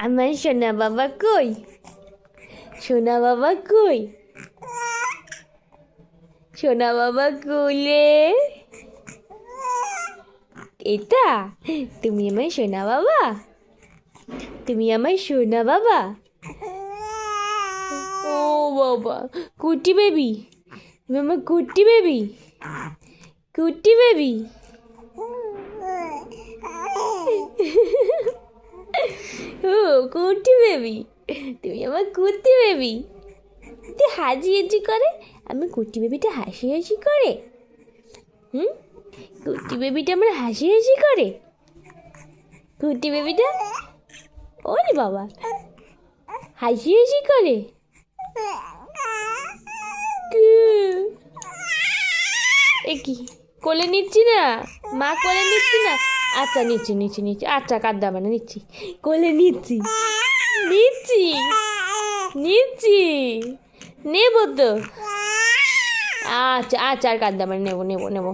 আমার সোনা বাবা কই? সোনা বাবা কই? সোনা বাবা কোলে? এটা তুমি আমার সোনা বাবা? তুমি আমার সোনা বাবা? ও বাবা, কুটি বেবি, তুমি আমার কুটি বেবি, কুটি বেবি। ও কুটি বেবি, তুমি আমার কুটি বেবি। তুই হাসি হাসি করে, আমি কুটি বেবিটা হাসি হাসি করে। কুটি বেবিটা আমার হাসি হাসি করে। কুটি বেবিটা ওরে বাবা হাসি হাসি করে। এ কি কোলে নিচ্ছি না, মা কোলে নিচ্ছি না। আচ্ছা নিচ্ছি নিচ্ছি নিচ্ছি, আচ্ছা কাঁদা মানে নিচ্ছি, কোলে নিচ্ছি নিচ্ছি নিচ্ছি, নেবো তো। আচ্ছা আচ্ছা আর কাঁদা মানে নেবো নেবো নেবো।